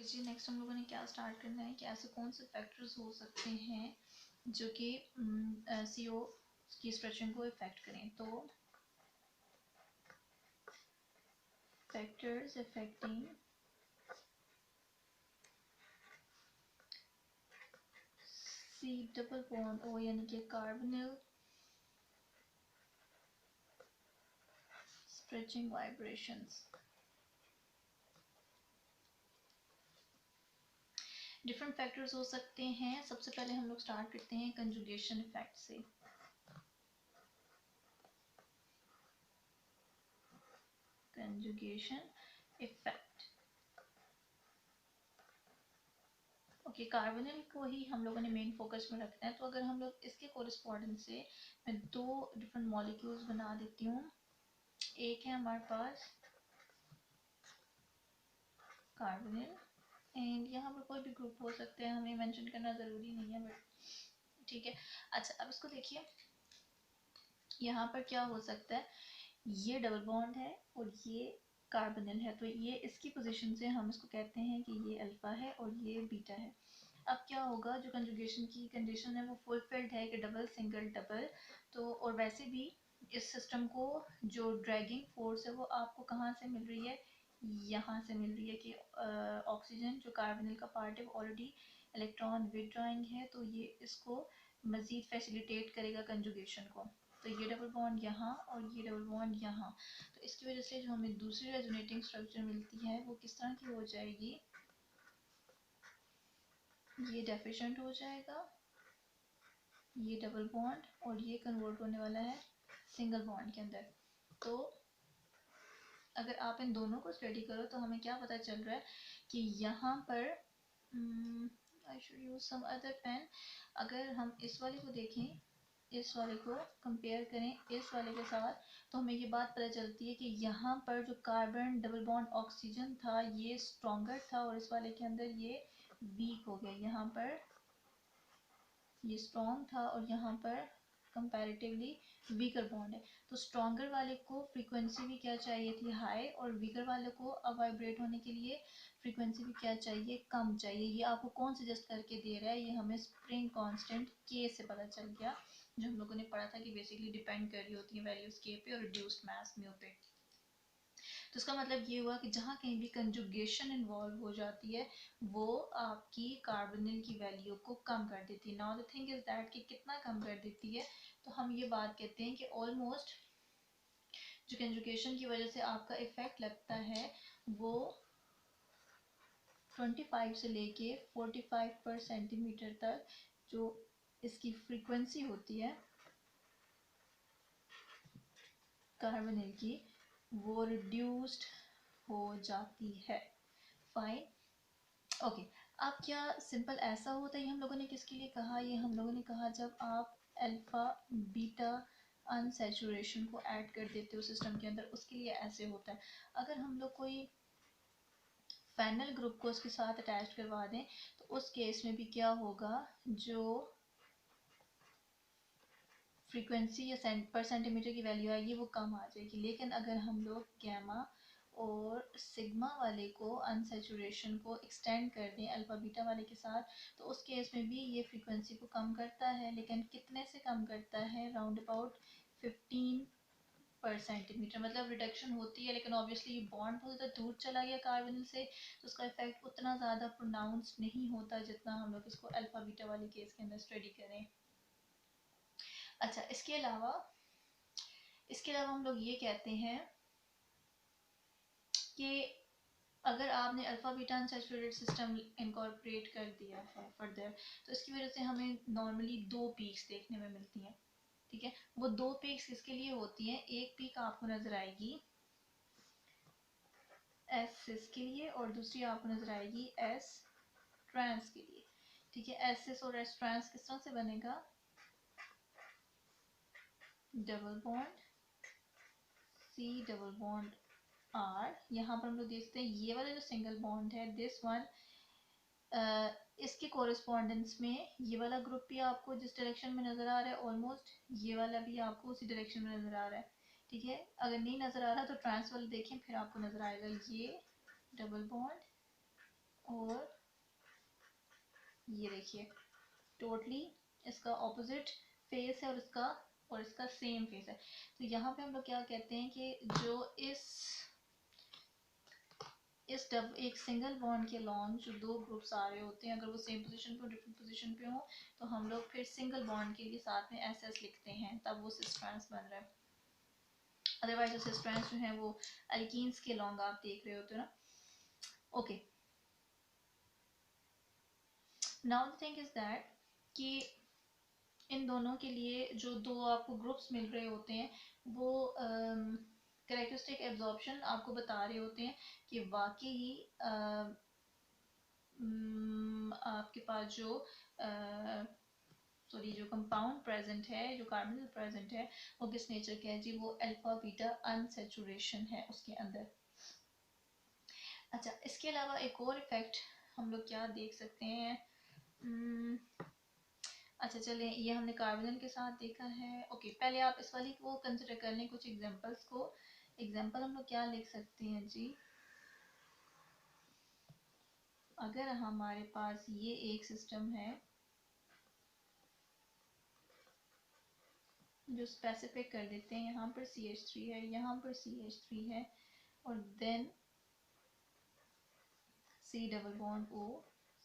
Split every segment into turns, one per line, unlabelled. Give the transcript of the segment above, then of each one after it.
लीजिए नेक्स्ट हम लोगों ने क्या स्टार्ट करना है कि ऐसे कौन से फैक्टर्स हो सकते हैं जो कि CO की स्ट्रेचिंग को इफेक्ट करें। तो factors affecting C double bond O यानी कि carbonyl stretching vibrations. Different factors हो सकते हैं। सबसे पहले हम लोग स्टार्ट करते हैं कंजुगेशन इफेक्ट से। कंजुगेशन इफेक्ट ओके, कार्बोनिल को ही हम लोगों ने मेन फोकस में रखना है। तो अगर हम लोग इसके कोरिस्पॉन्डेंस से मैं दो डिफरेंट मॉलिक्यूल्स बना देती हूँ। एक है हमारे पास कार्बोनिल एंड यहाँ पर कोई भी ग्रुप हो सकते हैं, हमें मेंशन करना ज़रूरी नहीं है बट ठीक है। अच्छा, अब इसको देखिए, यहाँ पर क्या हो सकता है, ये डबल बॉन्ड है और ये कार्बोनिल है, तो ये इसकी पोजीशन से हम इसको कहते हैं कि ये अल्फा है और ये बीटा है। अब क्या होगा, जो कंजुगेशन की कंडीशन है वो फुलफिल्ड है कि डबल सिंगल डबल। तो और वैसे भी इस सिस्टम को जो ड्रैगिंग फोर्स है वो आपको कहाँ से मिल रही है, यहाँ से मिल रही है कि ऑक्सीजन जो कार्बोनिल का पार्ट है वो ऑलरेडी इलेक्ट्रॉन विदड्रॉइंग है, तो ये इसको मज़ीद फैसिलिटेट करेगा कंजुगेशन को। तो ये डबल बॉन्ड यहाँ और ये डबल बॉन्ड यहाँ, तो इसकी वजह से जो हमें दूसरी रेजोनेटिंग स्ट्रक्चर मिलती है वो किस तरह की हो जाएगी, ये डेफिशिएंट हो जाएगा, ये डबल बॉन्ड और ये कन्वर्ट होने वाला है सिंगल बॉन्ड के अंदर। तो अगर आप इन दोनों को स्टडी करो तो हमें क्या पता चल रहा है कि यहाँ पर I should use some other pen. अगर हम इस वाले को देखें, इस वाले को कंपेयर करें इस वाले के साथ, तो हमें ये बात पता चलती है कि यहाँ पर जो कार्बन डबल बॉन्ड ऑक्सीजन था ये स्ट्रॉन्गर था और इस वाले के अंदर ये वीक हो गया। यहाँ पर ये स्ट्रॉन्ग था और यहाँ पर कंपैरेटिवली वीकर बॉन्ड है। तो स्ट्रॉन्गर वाले को फ्रीक्वेंसी भी क्या चाहिए थी, हाई, और वीकर वाले को अब वाइब्रेट होने के लिए फ्रीक्वेंसी भी क्या चाहिए, कम चाहिए। ये आपको कौन सजेस्ट करके दे रहा है, ये हमें स्प्रिंग कांस्टेंट के से पता चल गया, जो हम लोगों ने पढ़ा था कि बेसिकली डिपेंड कर रही होती है वैल्यूज के पे और रिड्यूस्ड मास म्यू पे। तो इसका मतलब ये हुआ कि जहाँ कहीं भी कंजुगेशन इन्वॉल्व हो जाती है वो आपकी कार्बोनिल की वैल्यू को कम कर देती है। Now the thing is that कि कितना कम कर देती है, तो हम ये बात कहते हैं कि ऑलमोस्ट जो कंजुगेशन की वजह से आपका इफेक्ट लगता है वो 25 से लेके 45 पर सेंटीमीटर तक जो इसकी फ्रीक्वेंसी होती है कार्बोनिल की वो रिड्यूस्ड हो जाती है। Fine, okay. अब क्या सिंपल ऐसा होता है, ये हम लोगों ने किसके लिए कहा, ये हम लोगों ने कहा जब आप अल्फा बीटा अनसैचुरेशन को ऐड कर देते हो सिस्टम के अंदर, उसके लिए ऐसे होता है। अगर हम लोग कोई फाइनल ग्रुप को उसके साथ अटैच करवा दें तो उस केस में भी क्या होगा, जो फ्रीक्वेंसी या पर सेंटीमीटर की वैल्यू आएगी वो कम आ जाएगी। लेकिन अगर हम लोग गैमा और सिग्मा वाले को अनसेचुरेशन को एक्सटेंड कर दें अल्फा बीटा वाले के साथ, तो उस केस में भी ये फ्रीक्वेंसी को कम करता है। लेकिन कितने से कम करता है, राउंड अबाउट 15 पर सेंटीमीटर, मतलब रिडक्शन होती है। लेकिन ऑब्वियसली ये बॉन्ड बहुत ज़्यादा दूर चला गया कार्बन से, तो उसका इफेक्ट उतना ज़्यादा प्रोनाउंस नहीं होता जितना हम लोग इसको अल्फा बीटा वाले केस के अंदर स्टडी करें। अच्छा, इसके अलावा हम लोग ये कहते हैं कि अगर आपने alpha beta unsaturated system incorporate कर दिया है फर्दर, तो इसकी वजह से हमें नॉर्मली दो पीक्स देखने में मिलती हैं। ठीक है, वो दो पीक्स किसके लिए होती हैं, एक पीक आपको नजर आएगी एस सिस के लिए और दूसरी आपको नजर आएगी एस ट्रांस के लिए। ठीक है, एस सिस और एस ट्रांस किस तरह से बनेगा, double bond C double bond R. यहाँ पर हम लोग देखते हैं ये वाला जो सिंगल बॉन्ड है दिस वन, इसके कोरिस्पॉन्डेंस में ये वाला ग्रुप भी आपको जिस डायरेक्शन में नजर आ रहा है ऑलमोस्ट ये वाला भी आपको उसी डायरेक्शन में नजर आ रहा है। ठीक है, अगर नहीं नजर आ रहा तो ट्रांस वाला देखें फिर आपको नजर आएगा ये डबल बॉन्ड और ये देखिए टोटली इसका ऑपोजिट फेस है और इसका सेम फेस है। तो यहाँ पे हम लोग क्या कहते हैं कि जो एक सिंगल बॉन्ड के लॉन्ग जो दो ग्रुप्स आ रहे होते हैं, अगर वो सेम पोजीशन पे डिफरेंट पोजीशन पे हो तो हम लोग फिर सिंगल बॉन्ड के लिए साथ में एस एस लिखते हैं, तब वो सिस ट्रांस बन रहा है। अदरवाइज जो सिस ट्रांस जो है वो अल्कीन्स के लॉन्ग आप देख रहे होते हो ना। Okay, now the thing is that कि इन दोनों के लिए जो दो आपको ग्रुप्स मिल रहे होते हैं वो कैरेक्टरिस्टिक एब्जॉर्प्शन आपको बता रहे होते हैं कि वाकई ही आपके पास जो कंपाउंड प्रेजेंट है, जो कार्बोनिल प्रेजेंट है, वो किस नेचर का है जी? वो अल्फा बीटा अनसैचुरेशन है उसके अंदर। अच्छा, इसके अलावा एक और इफेक्ट हम लोग क्या देख सकते हैं? अच्छा चलें, ये हमने कार्बोनिल के साथ देखा है। ओके, पहले आप इस वाली को कंसिडर कर लें, कुछ एग्जांपल्स को। एग्जांपल हम लोग क्या लिख सकते हैं जी? अगर हमारे पास ये एक सिस्टम है जो स्पेसिफिक कर देते हैं, यहाँ पर CH3 है, यहाँ पर CH3 है, और then C double bond O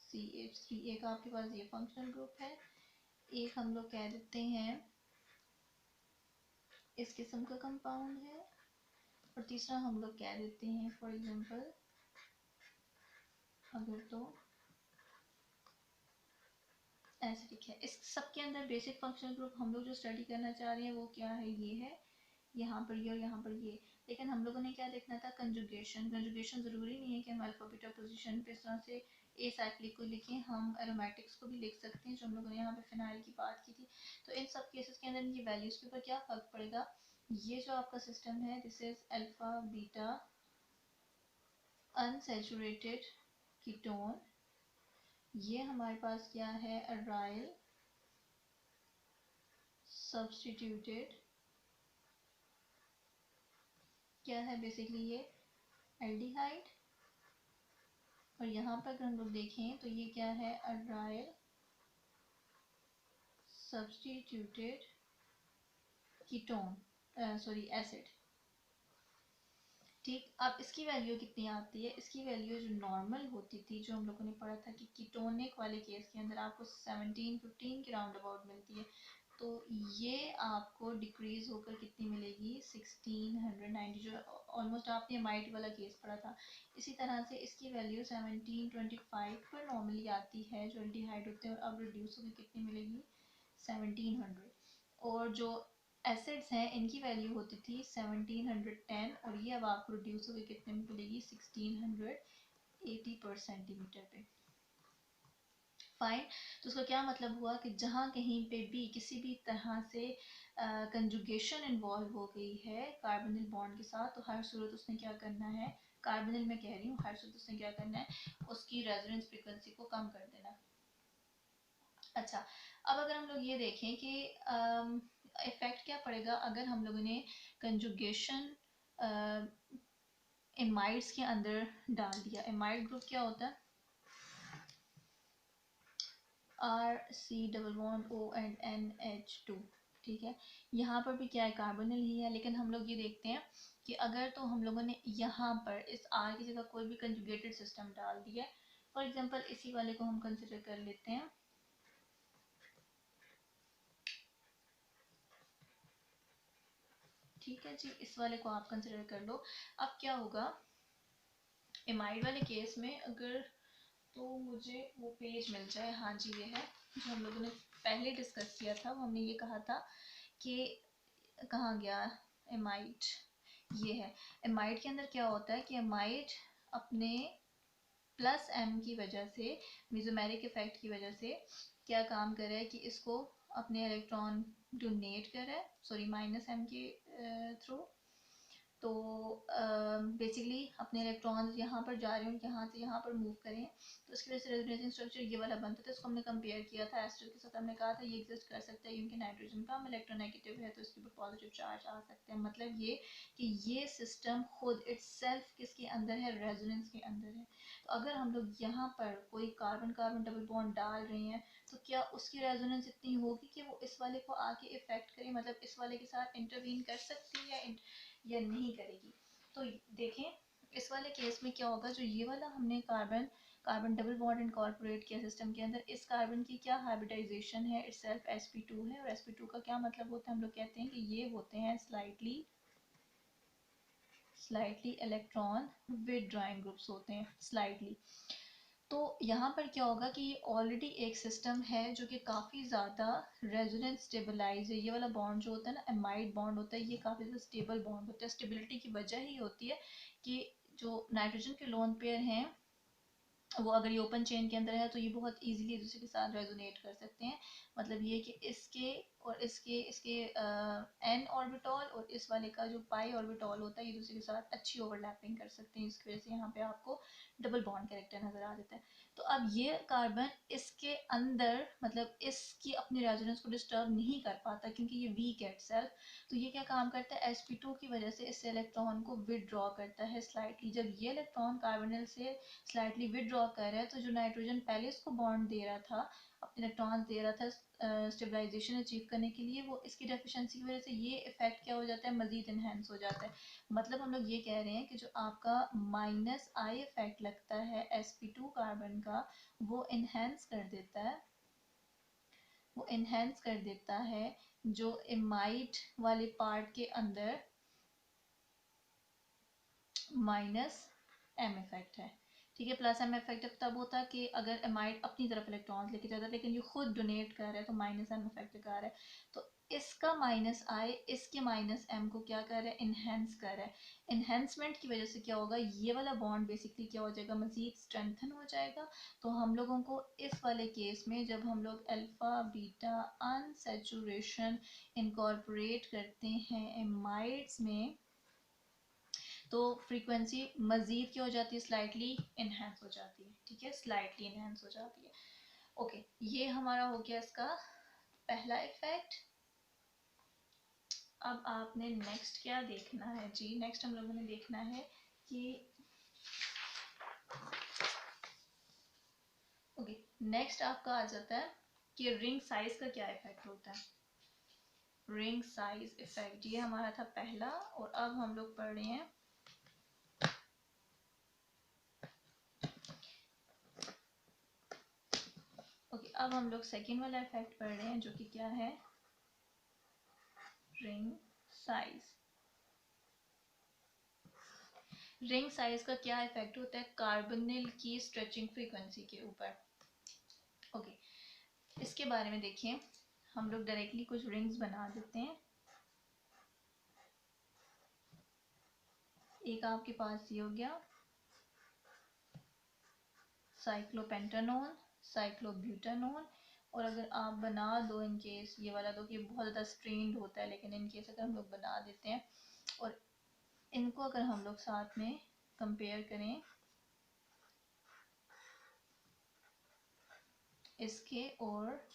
CH3। एक आपके पास ये फंक्शनल ग्रुप है, एक हम लोग कह देते हैं इस किस्म का कंपाउंड है, और तीसरा हम लोग कह देते हैं फॉर एग्जांपल अगर तो एसिडिक है। इस सब के अंदर बेसिक फंक्शनल ग्रुप हम लोग जो स्टडी करना चाह रहे हैं वो क्या है? ये है, यहाँ पर ये और यहाँ पर ये। लेकिन हम लोगों ने क्या देखना था? कंजुगेशन। कंजुगेशन ज़रूरी नहीं है कि हम अल्फा बीटा पोजीशन पे इस तरह से ए साइक्लिक को लिखें, हम एरोमेटिक्स को भी लिख सकते हैं, जो हम लोगों ने यहाँ पे फिनाइल की बात की थी। तो इन सब केसेस के अंदर ये वैल्यूज़ के ऊपर क्या फ़र्क पड़ेगा? ये जो आपका सिस्टम है, this is alpha beta unsaturated ketone, ये हमारे पास क्या है? अराइल सब्स्टिट्यूटेड, क्या है बेसिकली? ये एल्डिहाइड। और यहाँ पर अगर हम लोग देखें तो ये क्या है? Aryl substituted ketone, sorry acid. ठीक, अब इसकी वैल्यू कितनी आती है? इसकी वैल्यू जो नॉर्मल होती थी, जो हम लोगों ने पढ़ा था कि कीटोनिक वाले केस के अंदर आपको 17-15 के राउंड अबाउट मिलती है, तो ये आपको डिक्रीज होकर कितनी मिलेगी? 1690, जो ऑलमोस्ट आपने माइट वाला केस पढ़ा था। इसी तरह से इसकी वैल्यू 1725 पर नॉर्मली आती है जो एल्डिहाइड होते हैं, और अब रिड्यूस होकर कितनी मिलेगी? 1700। और जो एसिड्स हैं इनकी वैल्यू होती थी 1710, और ये अब आपको रिड्यूस होकर कितने में मिलेगी? 1680 पर सेंटीमीटर पे। फाइन। तो उसका क्या मतलब हुआ कि जहाँ कहीं पे भी किसी भी तरह से कंजुगेशन इन्वॉल्व हो गई है कार्बोनिल बॉन्ड के साथ, तो हर सूरत उसने क्या करना है? कार्बोनिल में कह रही हूँ, हर सूरत उसने क्या करना है? उसकी रेजोनेंस फ्रीक्वेंसी को कम कर देना। अच्छा, अब अगर हम लोग ये देखें कि इफेक्ट क्या पड़ेगा अगर हम लोगों ने कंजुगेशन एमाइड्स के अंदर डाल दिया। एमाइड ग्रुप क्या होता है? RC double bond O and NH2। ठीक है, यहाँ पर भी क्या है? कार्बोनिल ही है, लेकिन हम लोग ये देखते हैं कि अगर तो हम लोगों ने यहाँ पर इस R की जगह कोई भी कंजुगेटेड सिस्टम डाल दिया, फॉर एग्जांपल इसी वाले को हम कंसिडर कर लेते हैं, ठीक है जी, इस वाले को आप कंसिडर कर लो। अब क्या होगा एमाइड वाले केस में? अगर तो मुझे वो पेज मिल जाए, हाँ जी ये है, जो हम लोगों ने पहले डिस्कस किया था। वो हमने ये कहा था कि कहाँ गया एमाइड? ये है। एमाइड के अंदर क्या होता है कि एमाइड अपने प्लस m की वजह से, मिजोमेरिक इफेक्ट की वजह से क्या काम कर रहा है कि इसको अपने इलेक्ट्रॉन डोनेट कर रहा है, सॉरी -m के थ्रू। तो बेसिकली अपने इलेक्ट्रॉन्स यहाँ पर जा रहे हैं, यहाँ से यहाँ पर मूव करें, तो उसकी वजह से रेजोनेटिंग स्ट्रक्चर ये वाला बनता था। इसको हमने कंपेयर किया था एस्टर के साथ। हमने कहा था ये एग्जिस्ट कर सकता है क्योंकि नाइट्रोजन कम इलेक्ट्रोनेगेटिव है, तो इसके ऊपर पॉजिटिव चार्ज आ सकते हैं। मतलब ये कि ये सिस्टम खुद इटसेल्फ किसके अंदर है, रेजोनेंस के अंदर है। तो अगर हम लोग यहाँ पर कोई कार्बन कार्बन डबल बॉन्ड डाल रहे हैं, तो क्या उसकी रेजोनेंस इतनी होगी कि वो इस वाले को आके इफेक्ट करे, मतलब इस वाले के साथ इंटरवीन कर सकती है या नहीं करेगी। तो देखें इस वाले केस में क्या होगा, जो ये वाला हमने carbon carbon double bond incorporate किया सिस्टम के अंदर, इस कार्बन की क्या हाइब्रिडाइजेशन है, इटसेल्फ sp2 है। और sp2 का क्या मतलब होता है, हम लोग कहते हैं कि ये होते हैं स्लाइटली इलेक्ट्रॉन विथड्रॉइंग ग्रुप्स होते हैं स्लाइटली। तो यहाँ पर क्या होगा कि ये ऑलरेडी एक सिस्टम है जो कि काफ़ी ज़्यादा रेजोनेंस स्टेबलाइज है। ये वाला बॉन्ड जो होता है ना, एमाइड बॉन्ड होता है, ये काफ़ी ज़्यादा स्टेबल बॉन्ड होता है। स्टेबिलिटी की वजह ही होती है कि जो नाइट्रोजन के लोन पेयर हैं वो अगर ये ओपन चेन के अंदर है तो ये बहुत इजीली एक दूसरे के साथ रेजोनेट कर सकते हैं। मतलब ये कि इसके और इसके एन ऑर्बिटॉल और इस वाले का जो पाई ऑर्बिटॉल होता है, ये दूसरे के साथ अच्छी ओवरलैपिंग कर सकते हैं, जिसकी वजह से यहाँ पे आपको डबल बॉन्ड कैरेक्टर नजर आ जाता है। तो अब ये कार्बन इसके अंदर मतलब इसकी अपनी रेजोनेंस को डिस्टर्ब नहीं कर पाता क्योंकि ये वीक है इटसेल्फ। तो ये क्या काम करता है, sp2 की वजह से इस इलेक्ट्रॉन को विदड्रॉ करता है स्लाइटली। जब ये इलेक्ट्रॉन कार्बोनिल से स्लाइटली विदड्रॉ कर रहा है, तो जो नाइट्रोजन पहले इसको बॉन्ड दे रहा था, अपने इलेक्ट्रॉन दे रहा था स्टेबलाइजेशन अचीव करने के लिए, वो इसकी डेफिशिएंसी की वजह से ये इफेक्ट क्या हो जाता है, मजीद इनहेंस हो जाता है। मतलब हम लोग ये कह रहे हैं कि जो आपका माइनस आई इफेक्ट लगता है sp2 कार्बन का, वो इनहेंस कर देता है, वो इनहेंस कर देता है जो इमाइड वाले पार्ट के अंदर माइनस एम इफेक्ट है। ठीक है, प्लस एम इफेक्ट तब होता है कि अगर एमाइड अपनी तरफ इलेक्ट्रॉन्स लेके जाता है, लेकिन ये खुद डोनेट कर रहा है तो माइनस एम इफेक्ट कर रहा है। तो इसका माइनस आई इसके माइनस एम को क्या कर रहा है, इनहेंस कर रहा है। इनहेंसमेंट की वजह से क्या होगा, ये वाला बॉन्ड बेसिकली क्या हो जाएगा, मजीद स्ट्रेंथन हो जाएगा। तो हम लोगों को इस वाले केस में जब हम लोग अल्फा बीटा अनसैचुरेशन इनकॉर्पोरेट करते हैं एमाइड्स में, तो फ्रीक्वेंसी मजीद क्या हो जाती है, स्लाइटली इनहेंस हो जाती है। ठीक है, स्लाइटली इनहेंस हो जाती है। ओके, ये हमारा हो गया इसका पहला इफेक्ट। अब आपने नेक्स्ट क्या देखना है जी, नेक्स्ट हम लोगों ने देखना है कि ओके, नेक्स्ट आपका आ जाता है कि रिंग साइज का क्या इफेक्ट होता है। रिंग साइज इफेक्ट ये हमारा था पहला, और अब हम लोग पढ़ रहे हैं ओके, अब हम लोग सेकेंड वाला इफेक्ट पढ़ रहे हैं जो कि क्या है, रिंग साइज। रिंग साइज का क्या इफेक्ट होता है, कार्बोनिल की स्ट्रेचिंग फ्रीक्वेंसी के ऊपर। ओके, इसके बारे में देखिए, हम लोग डायरेक्टली कुछ रिंग्स बना देते हैं। एक आपके पास ये हो गया साइक्लोपेंटानोन, साइक्लोब्यूटानोन। और अगर आप बना दो इन केस ये वाला, तो कि बहुत ज़्यादा स्ट्रेन्ड होता है, लेकिन इन केस अगर हम लोग बना देते हैं और इनको अगर हम लोग साथ में कंपेयर करें इसके और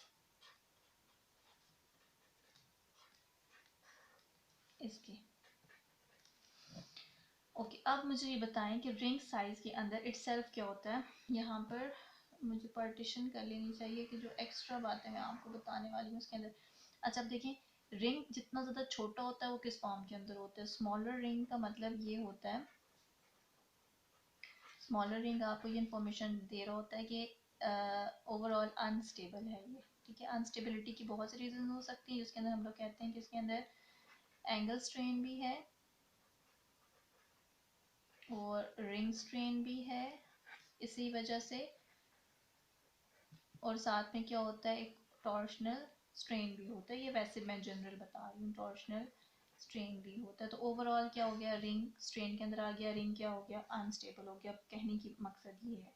इसके, ओके, अब मुझे ये बताएं कि रिंग साइज के अंदर इटसेल्फ क्या होता है। यहाँ पर मुझे पार्टीशन कर लेनी चाहिए कि जो एक्स्ट्रा बातें मैं आपको बताने वाली हूँ उसके अंदर। अच्छा, अब देखें, रिंग जितना ज़्यादा छोटा होता है वो किस फॉर्म के अंदर होता है, स्मॉलर रिंग का मतलब ये होता है, स्मॉलर रिंग आपको ये इंफॉर्मेशन दे रहा होता है कि ओवरऑल अनस्टेबल है ये। ठीक है, अनस्टेबिलिटी की बहुत सी रीजन हो सकती है, जिसके अंदर हम लोग कहते हैं कि इसके अंदर एंगल स्ट्रेन भी है और रिंग स्ट्रेन भी है इसी वजह से, और साथ में क्या होता है, एक टॉर्शनल स्ट्रेन भी होता है। ये वैसे मैं जनरल बता रही हूँ, टॉर्शनल स्ट्रेन भी होता है। तो ओवरऑल क्या हो गया, रिंग स्ट्रेन के अंदर आ गया, रिंग क्या हो गया, अनस्टेबल हो गया। अब कहने की मकसद ये है,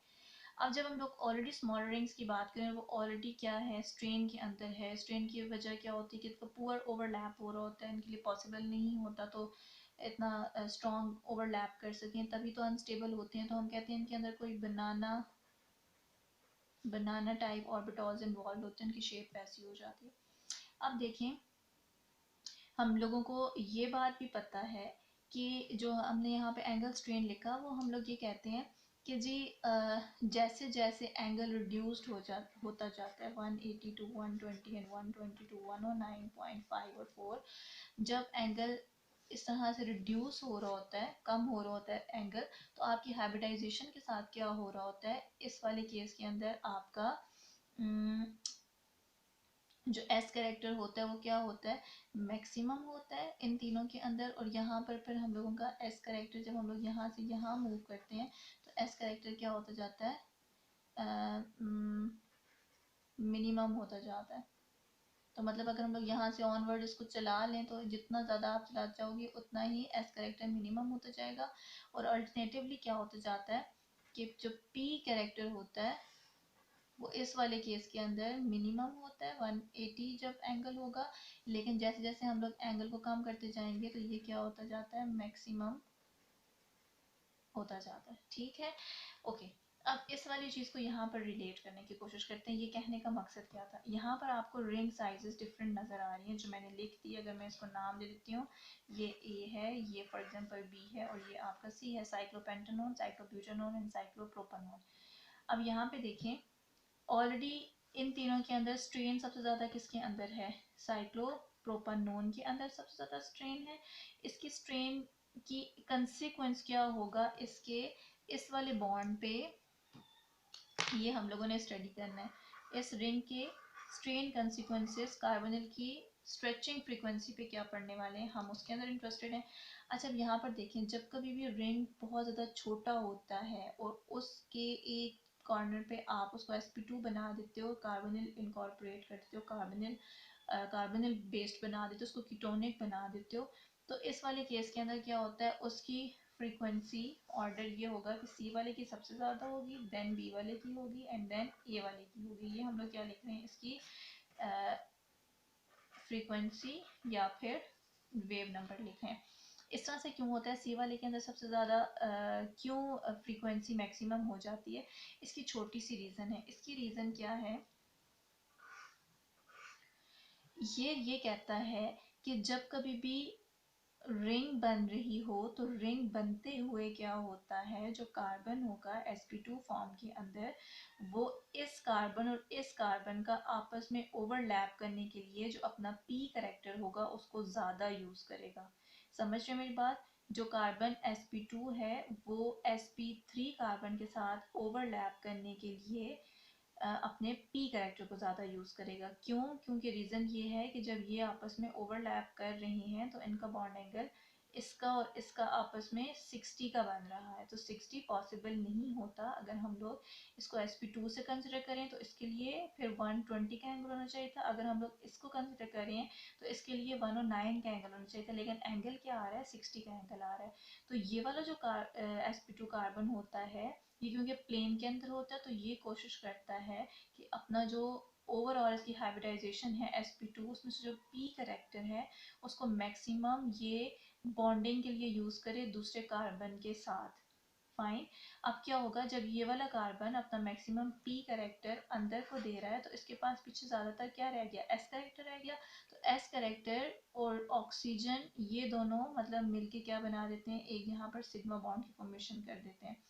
अब जब हम लोग ऑलरेडी स्मॉलर रिंग्स की बात करें, वो ऑलरेडी क्या है, स्ट्रेन के अंदर है। स्ट्रेन की वजह क्या होती है कि इसका पुअर ओवरलैप हो रहा होता है, इनके लिए पॉसिबल नहीं होता। तो इतना स्ट्रॉन्ग ओवरलैप कर सकें, तभी तो अनस्टेबल होते हैं। तो हम कहते हैं इनके अंदर कोई बनाना टाइप ऑर्बिटॉल्स इन्वॉल्व होते हैं, उनकी शेप वैसी हो जाती है। अब देखें, हम लोगों को ये बात भी पता है कि जो हमने यहाँ पे एंगल स्ट्रेन लिखा, वो हम लोग ये कहते हैं कि जी जैसे जैसे एंगल रिड्यूस्ड होता जाता है 180 टू 120 एंड 120 टू 109.5 और 4, जब एंगल इस तरह से रिड्यूस हो रहा होता है, कम हो रहा होता है एंगल, तो आपकी हाइब्रिडाइजेशन के साथ क्या हो रहा होता है, इस वाले केस के अंदर आपका जो एस कैरेक्टर होता है वो क्या होता है, मैक्सिमम होता है इन तीनों के अंदर। और यहाँ पर फिर हम लोगों का एस कैरेक्टर, जब हम लोग यहाँ से यहाँ मूव करते हैं तो एस कैरेक्टर क्या होता जाता है, मिनिमम होता जाता है। तो मतलब अगर हम लोग यहाँ से ऑनवर्ड इसको चला लें तो जितना ज़्यादा आप चलाते जाओगे उतना ही एस कैरेक्टर मिनिमम होता जाएगा। और अल्टरनेटिवली क्या होता जाता है कि जो पी कैरेक्टर होता है वो इस वाले केस के अंदर मिनिमम होता है 180 जब एंगल होगा, लेकिन जैसे जैसे हम लोग एंगल को कम करते जाएंगे तो ये क्या होता जाता है, मैक्सिमम होता जाता है। ठीक है, ओके। अब इस वाली चीज़ को यहाँ पर रिलेट करने की कोशिश करते हैं। ये कहने का मकसद क्या था, यहाँ पर आपको रिंग साइजेस डिफरेंट नज़र आ रही हैं जो मैंने लिख दी। अगर मैं इसको नाम दे देती हूँ, ये ए है, ये फॉर एग्जांपल बी है, और ये आपका सी है, साइक्लोपेंटेनोन, साइक्लोब्यूटेनोन एंड साइक्लोप्रोपेनोन। अब यहाँ पे देखें, ऑलरेडी इन तीनों के अंदर स्ट्रेन सबसे ज़्यादा किसके अंदर है, साइक्लोप्रोपेनोन के अंदर सबसे ज़्यादा स्ट्रेन है। इसकी स्ट्रेन की कंसिक्वेंस क्या होगा, इसके इस वाले बॉन्ड पे, ये हम लोगों ने स्टडी करना है। इस रिंग के स्ट्रेन कंसिक्वेंसेस कार्बोनिल की स्ट्रेचिंग फ्रीक्वेंसी पे क्या पढ़ने वाले हैं, हम उसके अंदर इंटरेस्टेड हैं। अच्छा, अब यहाँ पर देखें, जब कभी भी रिंग बहुत ज़्यादा छोटा होता है और उसके एक कॉर्नर पे आप उसको sp2 बना देते हो, कार्बोनिल इनकॉर्पोरेट कर देते हो, कार्बोनिल बेस्ड बना देते हो, उसको कीटोनिक बना देते हो, तो इस वाले केस के अंदर क्या होता है, उसकी फ्रीक्वेंसी ऑर्डर ये होगा कि सी वाले की सबसे ज़्यादा होगी, देन बी वाले की होगी, एंड देन ए वाले की होगी। ये हम लोग क्या लिख रहे हैं, इसकी फ्रीक्वेंसी या फिर वेव नंबर लिख रहे हैं। इस तरह से क्यों होता है, सी वाले के अंदर सबसे ज़्यादा क्यों फ्रीक्वेंसी मैक्सिमम हो जाती है, इसकी छोटी सी रीज़न है। इसकी रीज़न क्या है, ये कहता है कि जब कभी भी रिंग बन रही हो तो रिंग बनते हुए क्या होता है, जो कार्बन होगा sp2 फॉर्म के अंदर, वो इस कार्बन और इस कार्बन का आपस में ओवरलैप करने के लिए जो अपना p करेक्टर होगा उसको ज़्यादा यूज़ करेगा। समझ रहे मेरी बात, जो कार्बन sp2 है वो sp3 कार्बन के साथ ओवरलैप करने के लिए अपने पी कैरेक्टर को ज़्यादा यूज़ करेगा। क्यों, क्योंकि रीज़न ये है कि जब ये आपस में ओवरलैप कर रही हैं तो इनका बॉन्ड एंगल इसका और इसका आपस में 60 का बन रहा है। तो 60 पॉसिबल नहीं होता अगर हम लोग इसको sp2 से कंसिडर करें, तो इसके लिए फिर 120 का एंगल होना चाहिए था। अगर हम लोग इसको कंसिडर करें तो इसके लिए 109 का एंगल होना चाहिए था, लेकिन एंगल क्या आ रहा है, 60 का एंगल आ रहा है। तो ये वाला जो sp2 कार्बन होता है, ये क्योंकि प्लेन के अंदर होता है, तो ये कोशिश करता है कि अपना जो ओवरऑल इसकी हाइब्रिडाइजेशन है sp2, उसमें से जो p करेक्टर है उसको मैक्सिमम ये बॉन्डिंग के लिए यूज़ करे दूसरे कार्बन के साथ। फाइन। अब क्या होगा, जब ये वाला कार्बन अपना मैक्सिमम p करेक्टर अंदर को दे रहा है तो इसके पास पीछे ज़्यादातर क्या रह गया, s करेक्टर रह गया। तो s करेक्टर और ऑक्सीजन ये दोनों मतलब मिलके क्या बना देते हैं, एक यहाँ पर सिग्मा बॉन्ड की फॉर्मेशन कर देते हैं।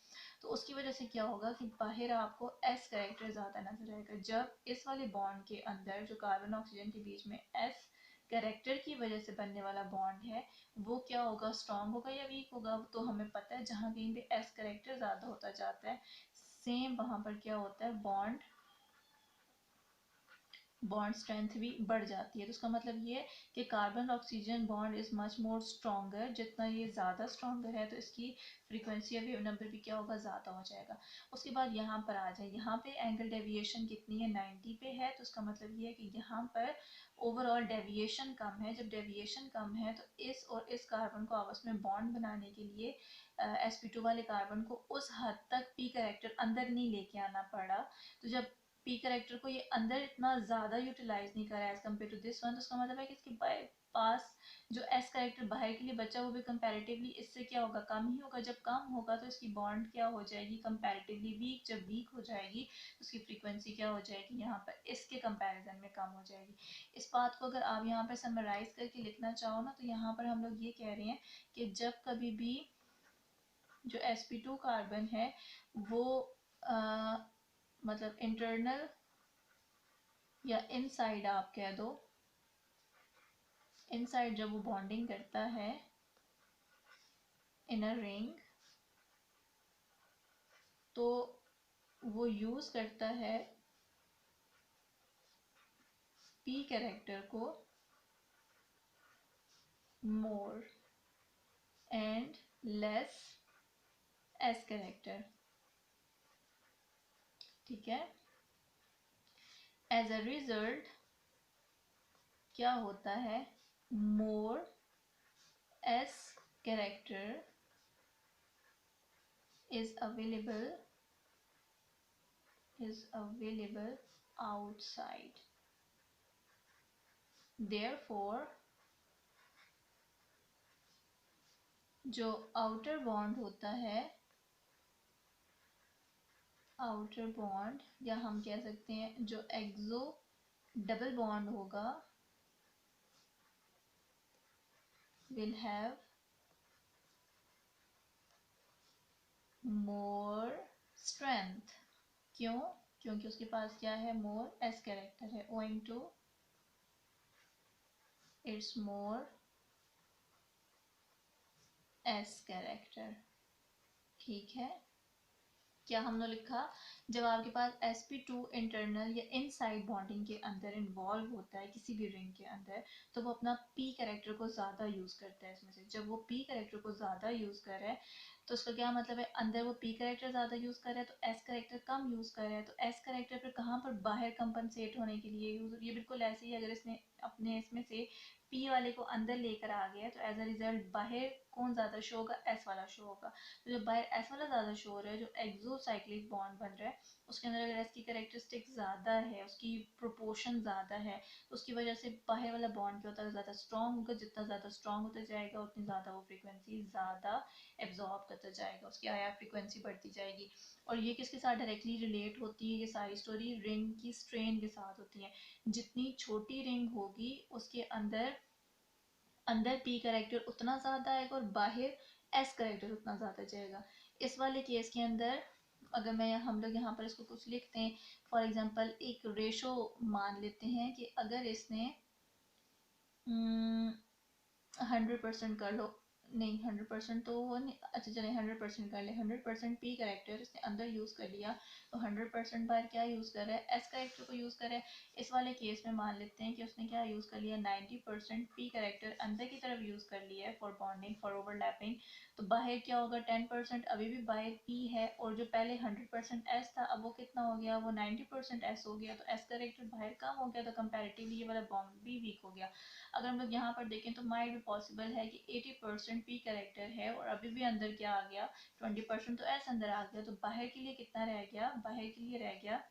तो उसकी वजह से क्या होगा कि बाहर आपको एस कैरेक्टर ज़्यादा नजर आएगा। जब इस वाले बॉन्ड के अंदर जो कार्बन ऑक्सीजन के बीच में एस कैरेक्टर की वजह से बनने वाला बॉन्ड है, वो क्या होगा, स्ट्रांग होगा या वीक होगा, तो हमें पता है। जहाँ कहीं पे एस कैरेक्टर ज़्यादा होता जाता है, सेम वहाँ पर क्या होता है, बॉन्ड स्ट्रेंथ भी बढ़ जाती है। तो उसका मतलब ये है कि carbon oxygen bond is much more stronger. जितना ये ज़्यादा स्ट्रॉन्गर है तो इसकी फ्रीक्वेंसी या वेव नंबर भी क्या होगा, ज़्यादा हो जाएगा। उसके बाद यहाँ पर आ जाए, यहाँ पे एंगल डेविएशन कितनी है, 90 पे है। तो उसका मतलब ये है कि यहाँ पर ओवरऑल डेविएशन कम है। जब डेविएशन कम है तो इस और इस कार्बन को आपस में बॉन्ड बनाने के लिए sp2 वाले कार्बन को उस हद तक p कैरेक्टर अंदर नहीं लेके आना पड़ा। तो जब पी करेक्टर को ये अंदर इतना ज़्यादा यूटिलाइज नहीं कर रहा है as compare to this one, तो उसका मतलब है कि इसके पास जो एस करेक्टर बाहर के लिए बचा वो भी कंपैरेटिवली इससे क्या होगा, कम ही होगा। जब कम होगा तो इसकी बॉन्ड क्या हो जाएगी, कंपैरेटिवली वीक। जब वीक हो जाएगी तो उसकी फ्रीक्वेंसी क्या हो जाएगी, यहाँ पर इसके कंपैरिजन में कम हो जाएगी। इस बात को अगर आप यहाँ पर समराइज करके लिखना चाहो ना, तो यहाँ पर हम लोग ये कह रहे हैं कि जब कभी भी जो sp2 कार्बन है वो मतलब इंटरनल या इनसाइड आप कह दो, इनसाइड जब वो बॉन्डिंग करता है इन अ रिंग, तो वो यूज करता है पी कैरेक्टर को more and less S character, ठीक है। एज अ रिजल्ट क्या होता है, more S character is available outside. Therefore जो आउटर बॉन्ड होता है, आउटर बॉन्ड या हम कह सकते हैं जो एक्सो डबल बॉन्ड होगा will have more strength। क्यों, क्योंकि उसके पास क्या है, मोर एस कैरेक्टर है, owing to its more S character, ठीक है। क्या हमने लिखा, जब आपके पास sp2 इंटरनल या इनसाइड बॉन्डिंग के अंदर इन्वॉल्व होता है किसी भी रिंग के अंदर, तो वो अपना p कैरेक्टर को ज़्यादा यूज़ करता है इसमें से। जब वो p कैरेक्टर को ज़्यादा यूज़ कर रहा है तो उसका क्या मतलब है, अंदर वो p कैरेक्टर ज़्यादा यूज़ कर रहा है तो s कैरेक्टर कम यूज़ कर रहा है। तो s कैरेक्टर पर कहाँ पर बाहर कंपनसेट होने के लिए यूज़, ये बिल्कुल ऐसे ही अगर इसने अपने इसमें से p वाले को अंदर लेकर आ गया तो एज अ रिजल्ट बाहर कौन ज़्यादा शो होगा, s वाला शो होगा। तो जो बाहर एस वाला ज़्यादा शो हो रहा है, जो एक्सोसाइक्लिक बॉन्ड बन रहा है उसके अंदर अगर एस की कैरेक्टरिस्टिक ज़्यादा है, उसकी प्रोपोर्शन ज़्यादा है, तो उसकी वजह से बाहर वाला बॉन्ड क्या होता है, ज़्यादा स्ट्रॉन्ग होगा। जितना ज़्यादा स्ट्रॉन्ग होता जाएगा उतनी ज़्यादा वो फ्रीक्वेंसी ज़्यादा एब्जॉर्ब करता जाएगा, उसकी आया फ्रीक्वेंसी बढ़ती जाएगी। और ये किसके साथ डायरेक्टली रिलेट होती है, ये सारी स्टोरी रिंग की स्ट्रेन के साथ होती है। जितनी छोटी रिंग होगी उसके अंदर अंदर पी करेक्टर उतना ज़्यादा आएगा और बाहर एस करेक्टर उतना ज़्यादा जाएगा। इस वाले केस के अंदर अगर मैं हम लोग यहाँ पर इसको कुछ लिखते हैं, फॉर एग्जांपल एक रेशो मान लेते हैं कि अगर इसने 100% कर लो, नहीं 100% तो वो नहीं, अच्छा चले 100% कर ले। 100% पी करेक्टर इसने अंदर यूज़ कर लिया, तो 100% बार क्या यूज़ कर रहा है, एस करेक्टर को यूज़ कर रहा है। इस वाले केस में मान लेते हैं कि उसने क्या यूज़ कर लिया, 90% पी करेक्टर अंदर की तरफ यूज़ कर लिया है फॉर बॉन्डिंग, फॉर ओवरलैपिंग। तो बाहर क्या होगा, 10% अभी भी बाहर पी है, और जो पहले 100% एस था अब वो कितना हो गया, वो 90% एस हो गया। तो एस करेक्टर बाहर कम हो गया, तो कंपेरेटिवली ये वाला बॉन्ड भी वीक हो गया। अगर हम लोग यहाँ पर देखें तो माइट भी पॉसिबल है कि 80% पी कैरेक्टर है और अभी भी अंदर क्या आ गया, 20% तो एस अंदर आ गया। तो बाहर के लिए कितना रह गया, बाहर के लिए रह गया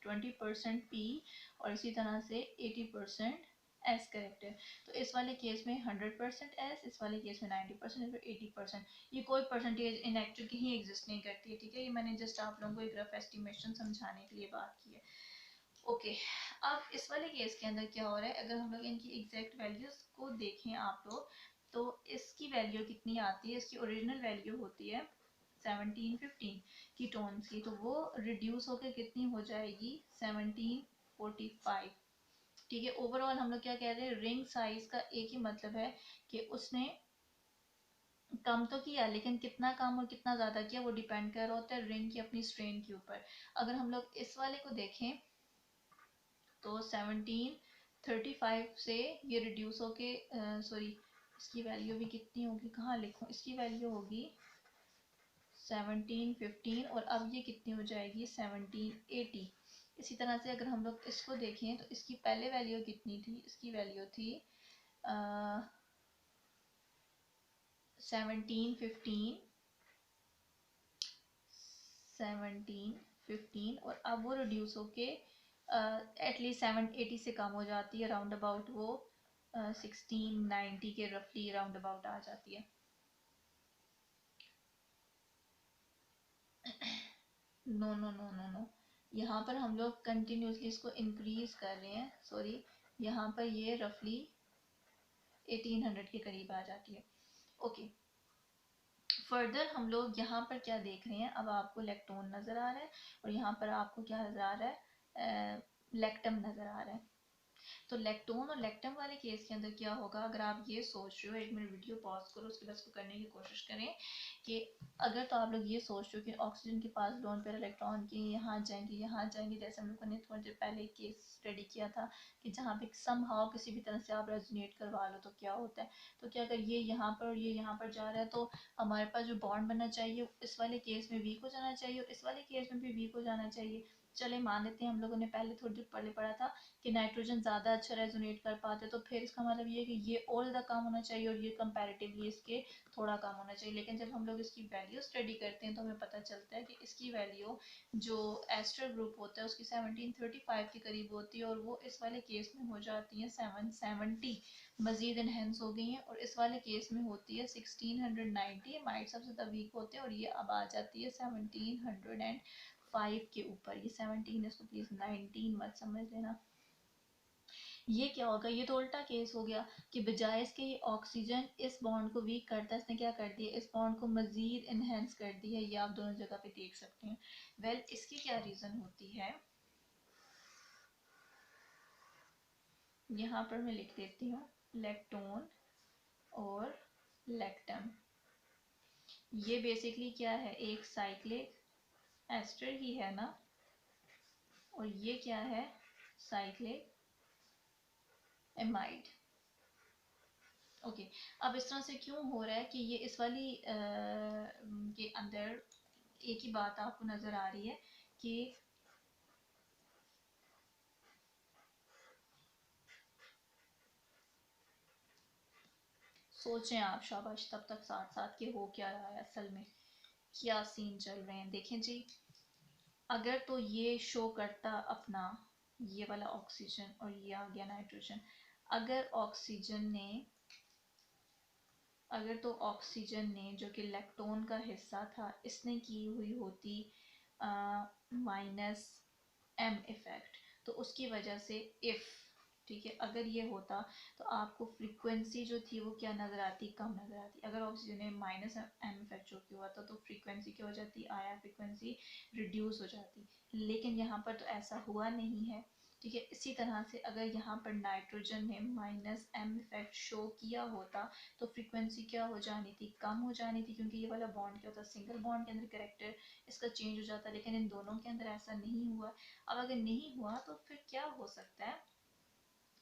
20% पी और इसी तरह से 80% एस करेक्टर। तो इस वाले केस में 100% एस, इस वाले केस में 90% 80%। ये कोई परसेंटेज इन एक्चुअल की ही एग्जिस्ट नहीं करती है, ठीक है। ये मैंने जस्ट आप लोगों को एक रफ एस्टिमेशन समझाने के लिए बात की है। ओके, अब इस वाले केस के अंदर क्या हो रहा है, अगर हम लोग इनकी एग्जैक्ट वैल्यूज को देखें आप लोग, तो इसकी वैल्यू कितनी आती है, इसकी ओरिजिनल वैल्यू होती है 1715 कीटोन्स की, तो वो रिड्यूस होकर कितनी हो जाएगी 1745, ठीक है। ओवरऑल हम लोग क्या कह रहे हैं, रिंग साइज का एक ही मतलब है कि उसने कम तो किया, लेकिन कितना कम और कितना ज्यादा किया वो डिपेंड कर रहा होता है रिंग की अपनी स्ट्रेन के ऊपर। अगर हम लोग इस वाले को देखें तो 1735 से ये रिड्यूस होके सॉरी इसकी वैल्यू भी कितनी होगी, कहाँ लिखूं, इसकी वैल्यू होगी 1715 और अब ये कितनी हो जाएगी 1780। इसी तरह से अगर हम लोग इसको देखें तो इसकी पहले वैल्यू कितनी थी, इसकी वैल्यू थी 1715 15 और अब वो रिड्यूस होके एटलीस्ट 780 से कम हो जाती है, राउंड अबाउट वो 1690 के रफली राउंड अबाउट आ जाती है। No no no no no, यहाँ पर हम लोग कंटिन्यूसली इसको इंक्रीज कर रहे हैं, सॉरी, यहाँ पर ये रफली 1800 के करीब आ जाती है। ओके, फर्दर हम लोग यहाँ पर क्या देख रहे हैं, अब आपको लेक्टोन नज़र आ रहा है और यहाँ पर आपको क्या नज़र आ रहा है, लेक्टम नज़र आ रहा है। तो लेक्टोन और लेक्टम वाले केस के अंदर क्या होगा, अगर आप ये सोच रहे हो, एक मिनट वीडियो पॉज करो, उसके बाद इसको करने की कोशिश करें कि अगर तो आप लोग ये सोच रहे हो कि ऑक्सीजन के पास लोन पेयर इलेक्ट्रॉन के यहाँ जाएंगे, जैसे हम लोगों ने थोड़ी देर पहले केस स्टडी किया था कि जहाँ पे सम हाउ किसी भी तरह से आप रेजोनेट करवा लो तो क्या होता है। तो क्या अगर ये यहाँ पर और ये यहाँ पर जा रहा है तो हमारे पास जो बॉन्ड बनना चाहिए इस वाले केस में वीक हो जाना चाहिए और इस वाले केस में भी वीक हो जाना चाहिए। चले मान लेते हैं, हम लोगों ने पहले थोड़ी देर पहले पढ़ा था कि नाइट्रोजन ज़्यादा अच्छा रेजोनेट कर पाते, तो फिर इसका मतलब ये है कि ये और ज़्यादा कम होना चाहिए और ये कंपैरेटिवली इसके थोड़ा कम होना चाहिए। लेकिन जब हम लोग इसकी वैल्यू स्टडी करते हैं तो हमें पता चलता है कि इसकी वैल्यू जो एस्टर ग्रुप होता है उसकी 1735 के करीब होती है और वो इस वाले केस में हो जाती है 770, मजीद इनहेंस हो गई हैं, और इस वाले केस में होती है 1690, माइट सबसे ज़्यादा वीक होते हैं और ये अब आ जाती है 1705 के ऊपर। ये 17, इसको प्लीज़ 19 मत समझ लेना। ये क्या होगा, ये तो उल्टा केस हो गया कि बजाय इसके ये ऑक्सीजन इस बॉन्ड को वीक करता है, इसने क्या कर दिया, इस बॉन्ड को मजीद इनहेंस कर दिया है। ये आप दोनों जगह पे देख सकते हैं। वेल, इसकी क्या रीज़न होती है, यहाँ पर मैं लिख देती हूँ, लेक्टोन और लेक्टम, ये बेसिकली क्या है, एक साइक्लिक एस्टर ही है ना, और ये क्या है, साइक्लिक एमाइड। ओके, अब इस तरह से क्यों हो रहा है कि ये इस वाली के अंदर एक ही बात आपको नजर आ रही है कि सोचें आप, शाबाश, तब तक साथ साथ के हो क्या रहा है, असल में क्या सीन चल रहे हैं। देखें जी, अगर तो ये शो करता अपना ये वाला ऑक्सीजन और ये आ गया नाइट्रोजन, अगर ऑक्सीजन ने अगर तो ऑक्सीजन ने जो कि लैक्टोन का हिस्सा था इसने की हुई होती माइनस एम इफेक्ट, तो उसकी वजह से इफ, ठीक है, अगर ये होता तो आपको फ्रीक्वेंसी जो थी वो क्या नज़र आती, कम नज़र आती। अगर ऑक्सीजन ने माइनस एम इफेक्ट जो कि हुआ था तो फ्रीक्वेंसी क्या हो जाती, आया फ्रीक्वेंसी रिड्यूस हो जाती। लेकिन यहाँ पर तो ऐसा हुआ नहीं है, ठीक है। इसी तरह से अगर यहाँ पर नाइट्रोजन ने माइनस एम इफेक्ट शो किया होता तो फ्रीक्वेंसी क्या हो जानी थी, कम हो जानी थी, क्योंकि ये वाला बॉन्ड क्या होता है, सिंगल बॉन्ड के अंदर कैरेक्टर इसका चेंज हो जाता है। लेकिन इन दोनों के अंदर ऐसा नहीं हुआ। अब अगर नहीं हुआ तो फिर क्या हो सकता है,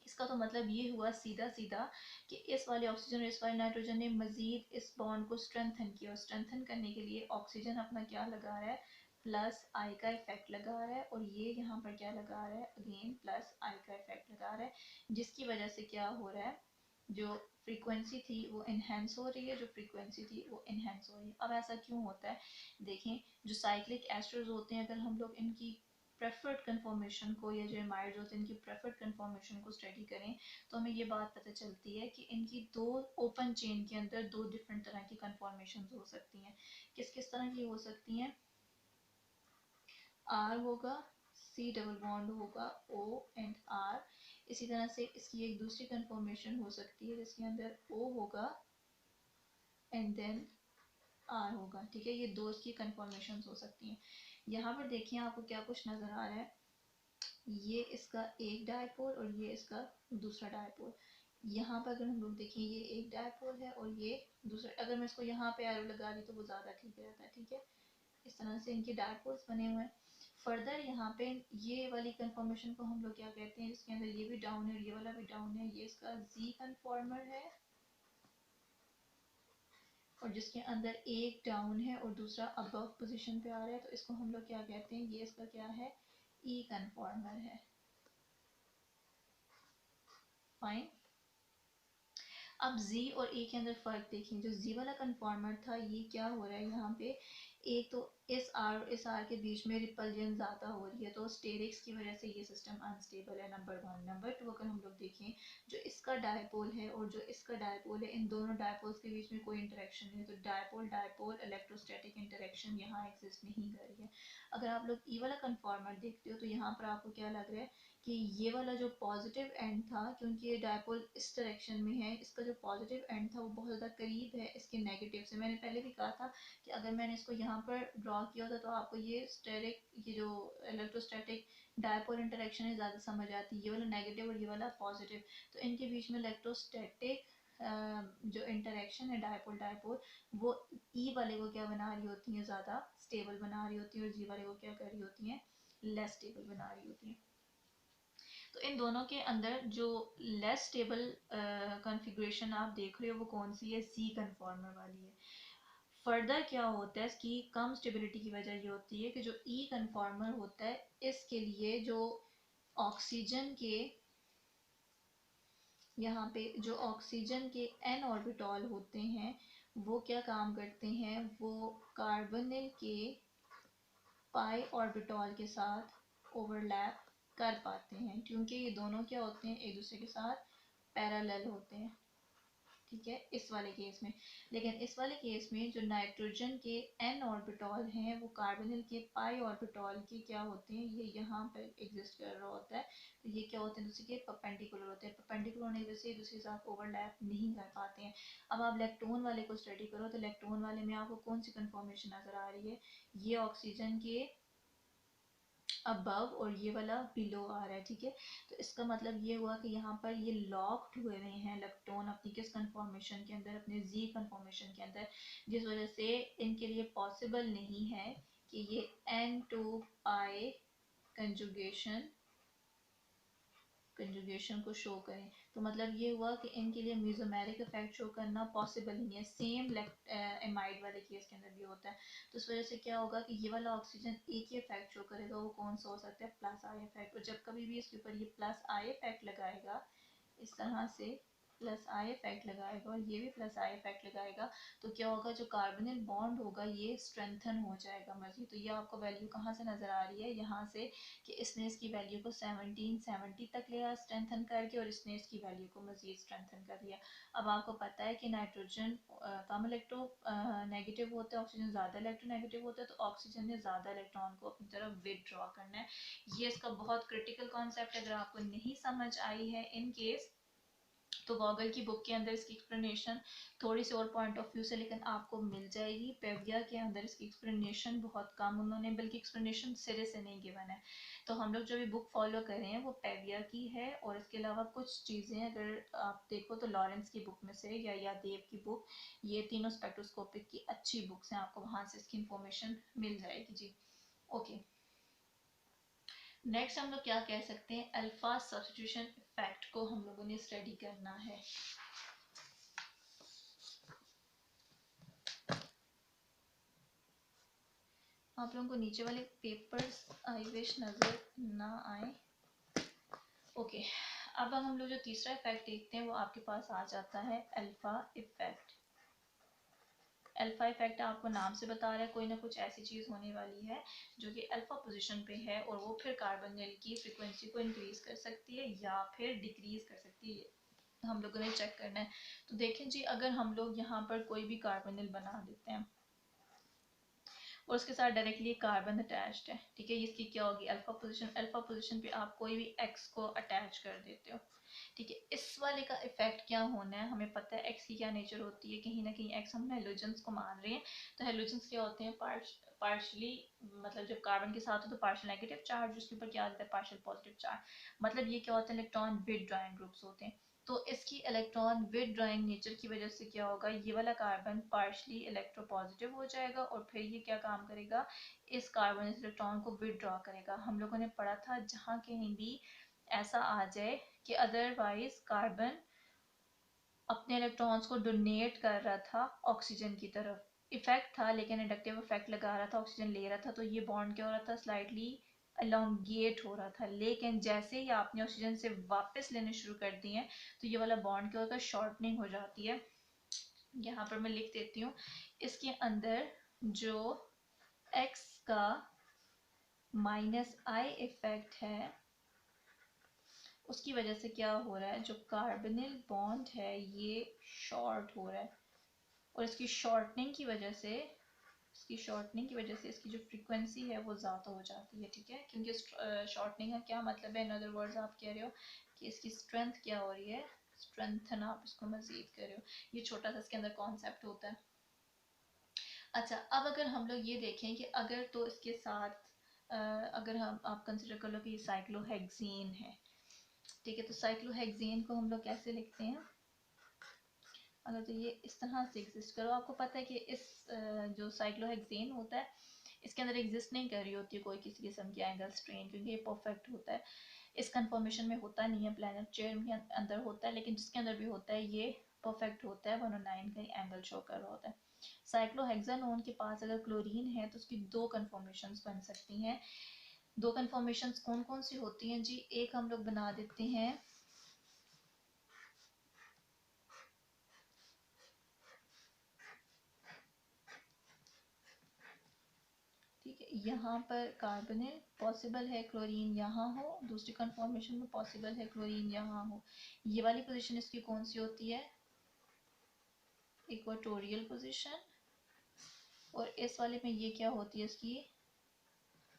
इसका तो मतलब ये हुआ सीधा सीधा कि इस वाले ऑक्सीजन और इस वाले नाइट्रोजन ने मजीद इस बॉन्ड को स्ट्रेंथन किया, और स्ट्रेंथन करने के लिए ऑक्सीजन अपना क्या लगा रहा है, प्लस आई का इफेक्ट लगा रहा है, और ये यहाँ पर क्या लगा रहा है, अगेन प्लस आई का इफेक्ट लगा रहा है, जिसकी वजह से क्या हो रहा है, जो फ्रीक्वेंसी थी वो इनहेंस हो रही है, जो फ्रीक्वेंसी थी वो इनहेंस हो रही है। अब ऐसा क्यों होता है, देखें, जो साइक्लिक एस्टर्स होते हैं, अगर हम लोग इनकी प्रेफर्ड कन्फॉर्मेशन को, या जो एमाइड्स होते हैं इनकी प्रेफर्ड कन्फॉर्मेशन को स्टडी करें तो हमें ये बात पता चलती है कि इनकी दो ओपन चेन के अंदर दो डिफरेंट तरह की कन्फॉर्मेशन हो सकती हैं। किस किस तरह की हो सकती हैं, आर होगा, सी डबल बॉन्ड होगा, ओ एंड आर। इसी तरह से इसकी एक दूसरी कन्फॉर्मेशन हो सकती है जिसके अंदर ओ होगा एंड देन आर होगा, ठीक है। ये दो इसकी कन्फॉर्मेशन हो सकती हैं। यहाँ पर देखिए आपको क्या कुछ नजर आ रहा है, ये इसका एक डायपोल और ये इसका दूसरा डायपोल। यहाँ पर अगर हम लोग देखें ये एक डायपोल है और ये दूसरा, अगर मैं इसको यहाँ पे एरो लगा दी तो वो ज़्यादा ठीक रहता है, ठीक है। इस तरह से इनके डायपोल्स बने हुए हैं। फर्दर यहाँ पे ये वाली कंफर्मेशन को हम लोग क्या कहते हैं, इसके अंदर ये भी डाउन है और ये वाला भी डाउन है, ये इसका जी कन्फॉर्मर है, और जिसके अंदर एक डाउन है और दूसरा अबव पोजीशन पे आ रहा है, तो इसको हम लोग क्या कहते हैं, ये इसका क्या है, ई कन्फॉर्मर है। फाइन। अब Z और A के अंदर फ़र्क देखें, जो Z वाला कन्फॉर्मर था ये क्या हो रहा है यहाँ पे, एक तो इस आर के बीच में रिपल्जन ज़्यादा हो रही है, तो स्टेरिक्स की वजह से ये सिस्टम अनस्टेबल है, नंबर 1। नंबर 2, अगर हम लोग देखें जो इसका डायपोल है और जो इसका डायपोल है, इन दोनों डायपोल्स के बीच में कोई इंटरेक्शन नहीं है, तो डायपोल डायपोल इलेक्ट्रोस्टैटिक इंटरेक्शन यहाँ एग्जिस्ट नहीं कर रही है। अगर आप लोग ई वाला कन्फॉर्मर देखते हो तो यहाँ पर आपको क्या लग रहा है कि ये वाला जो पॉजिटिव एंड था, क्योंकि ये डायपोल इस डायरेक्शन में है, इसका जो पॉजिटिव एंड था वो बहुत ज़्यादा करीब है इसके नेगेटिव से। मैंने पहले भी कहा था कि अगर मैंने इसको यहाँ पर ड्रॉ किया होता तो आपको ये स्टेरिक, ये जो इलेक्ट्रोस्टैटिक डायपोल इंटरेक्शन है ज़्यादा समझ आती, ये वाला नेगेटिव और ये वाला पॉजिटिव, तो इनके बीच में इलेक्ट्रोस्टैटिक जो इंटरेक्शन है डायपोल डायपोल, वो ई वाले को क्या बना रही होती है, ज़्यादा स्टेबल बना रही होती है, और जी वाले को क्या कर रही होती है, लेस स्टेबल बना रही होती है। तो इन दोनों के अंदर जो लेस स्टेबल कॉन्फ़िगरेशन आप देख रहे हो वो कौन सी है, सी कन्फॉर्मर वाली है। फर्दर क्या होता है, इसकी कम स्टेबिलिटी की वजह ये होती है कि जो ई कन्फॉर्मर होता है, इसके लिए जो ऑक्सीजन के, यहाँ पे जो ऑक्सीजन के एन ऑर्बिटॉल होते हैं वो क्या काम करते हैं, वो कार्बोनिल के पाई ऑर्बिटॉल के साथ ओवरलैप कर पाते हैं, क्योंकि ये दोनों क्या होते हैं, एक दूसरे के साथ पैरेलल होते हैं, ठीक है, इस वाले केस में। लेकिन इस वाले केस में जो नाइट्रोजन के एन ऑर्बिटॉल हैं वो कार्बोनिल के पाई ऑर्बिटॉल के क्या होते हैं, ये यहाँ पर एग्जिस्ट कर रहा होता है, तो ये क्या होते हैं, दूसरे के परपेंडिकुलर होते हैं, परपेंडिकुलर होने की वजह से दूसरे के साथ ओवरलैप नहीं कर पाते हैं। अब आप इलेक्ट्रॉन वाले को स्टडी करो तो इलेक्ट्रॉन वाले में आपको कौन सी कन्फॉर्मेशन नजर आ रही है, ये ऑक्सीजन के अबव और ये वाला बिलो आ रहा है, ठीक है। तो इसका मतलब ये हुआ कि यहाँ पर ये लॉक्ड हुए हुए हैं इलेक्ट्रॉन अपनी किस कन्फॉर्मेशन के अंदर, अपने जी कन्फॉर्मेशन के अंदर, जिस वजह से इनके लिए पॉसिबल नहीं है कि ये n2 पाई कंजुगेशन कंजुगेशन को शो करें। तो मतलब ये हुआ कि इनके लिए म्यूजोमेरिक इफेक्ट शो करना पॉसिबल नहीं है। सेम एमाइड वाले केस के अंदर भी होता है। तो इस वजह से क्या होगा कि ये वाला ऑक्सीजन एक ही इफेक्ट शो करेगा, वो कौन सा हो सकता है, प्लस आई इफेक्ट। और जब कभी भी इसके ऊपर ये प्लस आई इफेक्ट लगाएगा, इस तरह से प्लस आई इफेक्ट लगाएगा और ये भी प्लस आई इफेक्ट लगाएगा, तो क्या होगा, जो कार्बोनिल बॉन्ड होगा ये स्ट्रेंथन हो जाएगा मजीद। तो ये आपको वैल्यू कहाँ से नजर आ रही है, यहाँ से, कि इसने इसकी वैल्यू को 1770 तक लिया स्ट्रेंथन करके, और इसने इसकी वैल्यू को मजीद स्ट्रेंथन कर लिया। अब आपको पता है कि नाइट्रोजन कम इलेक्ट्रो नेगेटिव होता है, ऑक्सीजन ज़्यादा इलेक्ट्रो नेगेटिव होता है, तो ऑक्सीजन ने ज़्यादा इलेक्ट्रॉन को अपनी तरफ विदड्रॉ करना है। ये इसका बहुत क्रिटिकल कॉन्सेप्ट है, अगर आपको नहीं समझ आई है इन केस, तो गॉगल की बुक के अंदर इसकी एक्सप्लेनेशन थोड़ी सी और पॉइंट ऑफ व्यू से लेकिन आपको मिल जाएगी। पेविया के अंदर इसकी एक्सप्लेनेशन बहुत कम, उन्होंने बल्कि एक्सप्लेनेशन सिरे से नहीं गिवन है। तो हम लोग जो भी बुक फॉलो कर रहे हैं वो पेविया की है, और इसके अलावा कुछ चीज़ें अगर आप देखो तो लॉरेंस की बुक में से या देव की बुक, ये तीनों स्पेक्ट्रोस्कोपिक की अच्छी बुक्स हैं, आपको वहाँ से इसकी इंफॉर्मेशन मिल जाएगी जी। ओके, नेक्स्ट हम लोग क्या कह सकते हैं, अल्फा सब्स्टिट्यूशन इफेक्ट को हम लोगों ने स्टडी करना है। आप लोगों को नीचे वाले पेपर्स आई विश नजर ना आए। ओके, अब हम लोग जो तीसरा इफेक्ट देखते हैं वो आपके पास आ जाता है अल्फा इफेक्ट। अल्फा इफेक्ट आपको नाम से बता रहा है कोई ना कुछ ऐसी चीज होने वाली है जो कि अल्फा पोजीशन पे है, और वो फिर कार्बोनिल की फ्रीक्वेंसी को इंक्रीज कर सकती है या फिर डिक्रीज कर सकती है। हम लोगों ने चेक करना है। तो देखें जी, अगर हम लोग यहाँ पर कोई भी कार्बोनिल बना देते हैं और उसके साथ डायरेक्टली कार्बन अटैच्ड है, ठीक है, इसकी क्या होगी, अल्फा पोजीशन पे आप कोई भी एक्स को अटैच कर देते हो, ठीक है। इस वाले का इफेक्ट क्या होना है, हमें पता है एक्स की क्या नेचर होती है, कहीं ना कहीं एक्स हम हेलोजेंस को मान रहे हैं, तो हेलोजेंस क्या होते हैं, पार्शली, मतलब जब कार्बन के साथ हो तो पार्शियल नेगेटिव चार्ज, उसके ऊपर क्या आता है, पार्शियल पॉजिटिव चार्ज, मतलब ये क्या होता है, इलेक्ट्रॉन विथड्रॉइंग ग्रुप्स होते हैं। तो इसकी इलेक्ट्रॉन विथड्रॉइंग नेचर की वजह से क्या होगा, ये वाला कार्बन पार्शली इलेक्ट्रोपॉजिटिव हो जाएगा, और फिर ये क्या काम करेगा, इस कार्बन इस इलेक्ट्रॉन को विथड्रॉ करेगा। हम लोगों ने पढ़ा था जहाँ कहीं भी ऐसा आ जाए कि अदरवाइज कार्बन अपने इलेक्ट्रॉन्स को डोनेट कर रहा था ऑक्सीजन की तरफ, इफेक्ट था लेकिन इंडक्टिव इफेक्ट लगा रहा था, ऑक्सीजन ले रहा था, तो ये बॉन्ड क्या हो रहा था, स्लाइटली एलोंगेट हो रहा था। लेकिन जैसे ही आपने ऑक्सीजन से वापस लेने शुरू कर दिए तो ये वाला बॉन्ड क्या होता है, शॉर्टनिंग हो जाती है। यहाँ पर मैं लिख देती हूँ, इसके अंदर जो एक्स का माइनस आई इफेक्ट है, उसकी वजह से क्या हो रहा है, जो कार्बोनिल बॉन्ड है ये शॉर्ट हो रहा है, और इसकी शॉर्टनिंग की वजह से इसकी जो फ्रीक्वेंसी है वो ज़्यादा हो जाती है, ठीक है। क्योंकि शॉर्टनिंग का क्या मतलब है, इन अदर वर्ड्स आप कह रहे हो कि इसकी स्ट्रेंथ क्या हो रही है, स्ट्रेंथन आप इसको मजीद कर रहे हो, ये छोटा सा इसके अंदर कॉन्सेप्ट होता है। अच्छा, अब अगर हम लोग ये देखें कि अगर तो इसके साथ अगर हम आप कंसिडर कर लो कि ये साइक्लोहेक्सेन है, ठीक है, तो साइक्लोहेक्सेन को हम लोग कैसे लिखते हैं, अगर तो ये इस तरह से एग्जिस्ट करो, आपको पता है कि इस जो साइक्लोहेक्सेन होता है इसके अंदर एग्जिस्ट नहीं कर रही होती है कोई किसी किस्म की एंगल स्ट्रेन, क्योंकि ये परफेक्ट होता है, इस कन्फर्मेशन में होता नहीं है, प्लैनेट चेयर के अंदर होता है, लेकिन जिसके अंदर भी होता है ये परफेक्ट होता है, 109 का एंगल शो कर रहा होता है। साइक्लोहेक्सानोन के पास अगर क्लोरीन है तो उसकी दो कन्फर्मेशंस बन सकती हैं। दो कन्फर्मेशंस कौन कौन सी होती हैं जी, एक हम लोग बना देते हैं, ठीक है, यहाँ पर कार्बोनिल पॉसिबल है क्लोरीन यहाँ हो, दूसरी कन्फर्मेशन में पॉसिबल है क्लोरीन यहाँ हो, ये वाली पोजीशन इसकी कौन सी होती है, इक्वाटोरियल पोजीशन, और इस वाले में ये क्या होती है इसकी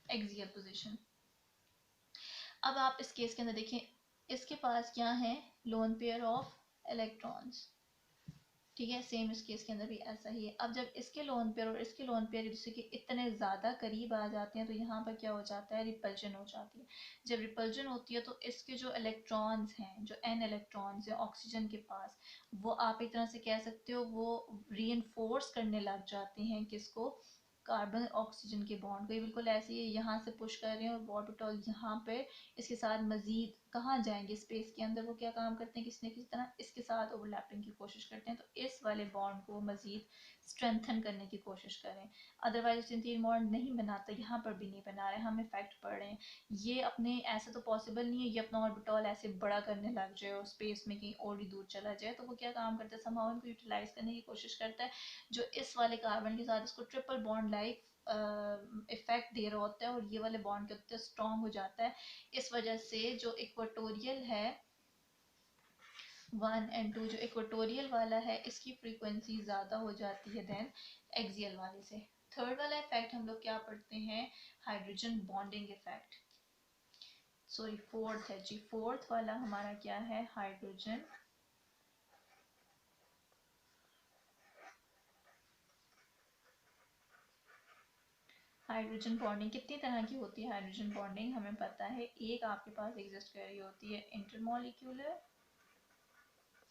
एक्सियल पोजीशन। अब आप इस केस के अंदर देखें, इसके पास क्या है, लोन पेयर ऑफ इलेक्ट्रॉन्स, ठीक है, सेम इस केस के अंदर भी ऐसा ही है। अब जब इसके लोन पेयर और इसके लोन पेयर एक दूसरे के इतने ज़्यादा करीब आ जाते हैं तो यहाँ पर क्या हो जाता है, रिपल्जन हो जाती है। जब रिपल्जन होती है तो इसके जो इलेक्ट्रॉन्स हैं, जो एन इलेक्ट्रॉन्स हैं ऑक्सीजन के पास, वो आप एक तरह से कह सकते हो वो री करने लग जाते हैं किसको, कार्बन ऑक्सीजन के बॉन्ड को। ये बिल्कुल ऐसे ही यहाँ से पुश कर रहे हैं और ऑर्बिटल यहाँ पे इसके साथ मजीद कहाँ जाएंगे, स्पेस के अंदर, वो क्या काम करते हैं, किसी न किसी तरह इसके साथ ओवरलैपिंग की कोशिश करते हैं, तो इस वाले बॉन्ड को मजीद स्ट्रेंथन करने की कोशिश करें। अदरवाइज सिंथेटिक बॉन्ड नहीं बनाता, यहाँ पर भी नहीं बना रहे, हम इफेक्ट पड़ रहे हैं। ये अपने ऐसे तो पॉसिबल नहीं है ये अपना ऑर्बिटल ऐसे बड़ा करने लग जाए और स्पेस में कहीं और भी दूर चला जाए, तो वो क्या काम करता है, समहाउ इनको यूटिलाइज करने की कोशिश करता है, जो इस वाले कार्बन के साथ इसको ट्रिपल बॉन्ड लाइक इफेक्ट दे रहा होता है, और ये वाले बॉन्ड के होते स्ट्रॉन्ग हो जाता है। इस वजह से जो इक्वाटोरियल है 1 और 2, जो इक्वाटोरियल वाला है इसकी फ्रीक्वेंसी ज़्यादा हो जाती है देन एक्सियल वाले से। थर्ड वाला इफेक्ट हम लोग क्या पढ़ते हैं, hydrogen bonding effect, sorry fourth है जी, फोर्थ वाला हमारा क्या है, हाइड्रोजन हाइड्रोजन बॉन्डिंग कितनी तरह की होती है, हाइड्रोजन बॉन्डिंग हमें पता है, एक आपके पास एग्जिस्ट कर रही होती है इंटरमॉलिक्यूलर,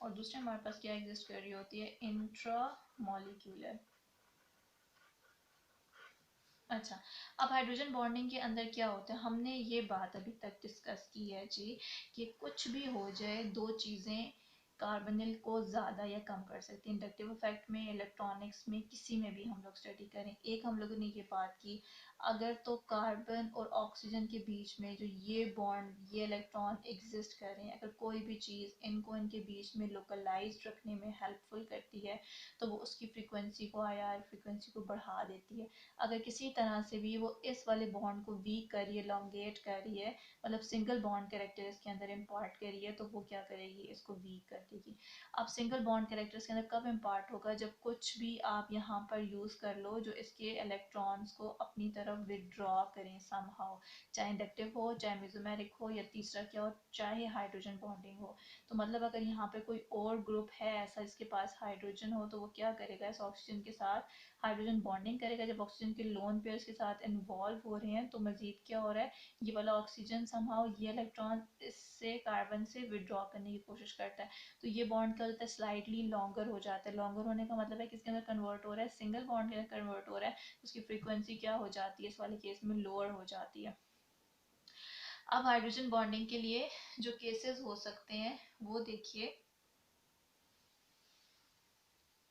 और दूसरे हमारे पास क्या एग्जिस्ट कर रही होती है, इंट्रामॉलिक्यूलर। अच्छा, अब हाइड्रोजन बॉन्डिंग के अंदर क्या होता है, हमने ये बात अभी तक डिस्कस की है जी कि कुछ भी हो जाए दो चीज़ें कार्बोनिल को ज़्यादा या कम कर सकती हैं, इंडक्टिव इफेक्ट में, इलेक्ट्रॉनिक्स में, किसी में भी हम लोग स्टडी करें। एक हम लोगों ने ये बात की, अगर तो कार्बन और ऑक्सीजन के बीच में जो ये बॉन्ड, ये इलेक्ट्रॉन एग्जिस्ट करें, अगर कोई भी चीज़ इनको इनके बीच में लोकलाइज्ड रखने में हेल्पफुल करती है तो वो उसकी फ्रीक्वेंसी को, आईआर फ्रीक्वेंसी को बढ़ा देती है। अगर किसी तरह से भी वो इस वाले बॉन्ड को वीक कर रही है, लॉन्गेट कर रही है, मतलब सिंगल बॉन्ड कैरेक्टर इसके अंदर इम्पार्ट कर रही है, तो वो क्या करेगी, इसको वीक कर देगी। अब सिंगल बॉन्ड कैरेक्टर्स के अंदर कब इम्पार्ट होगा, जब कुछ भी आप यहाँ पर यूज़ कर लो जो इसके इलेक्ट्रॉन्स को अपनी तरफ विदड्रॉ करें समहाउ, चाहे इंडक्टिव हो, चाहे मेसोमेरिक हो, या तीसरा क्या हो, चाहे हाइड्रोजन बॉन्डिंग हो। तो मतलब अगर यहाँ पे कोई और ग्रुप है ऐसा जिसके पास हाइड्रोजन हो, तो वो क्या करेगा, इस ऑक्सीजन के साथ हाइड्रोजन बॉन्डिंग करेगा। जब ऑक्सीजन के लोन पेयर्स के साथ इन्वॉल्व हो रहे हैं तो मजीद क्या हो रहा है, ये वाला ऑक्सीजन समहाउ ये इलेक्ट्रॉन इससे कार्बन से विड्रॉ करने की कोशिश करता है, तो ये बॉन्ड क्या होता है, स्लाइटली लॉन्गर हो जाता है। लॉन्गर होने का मतलब है किसके अंदर कन्वर्ट हो रहा है, सिंगल बॉन्ड के अंदर कन्वर्ट हो रहा है, उसकी फ्रीक्वेंसी क्या हो जाती है, इस वाले केस में लोअर हो जाती है। अब हाइड्रोजन बॉन्डिंग के लिए जो केसेस हो सकते हैं वो देखिए,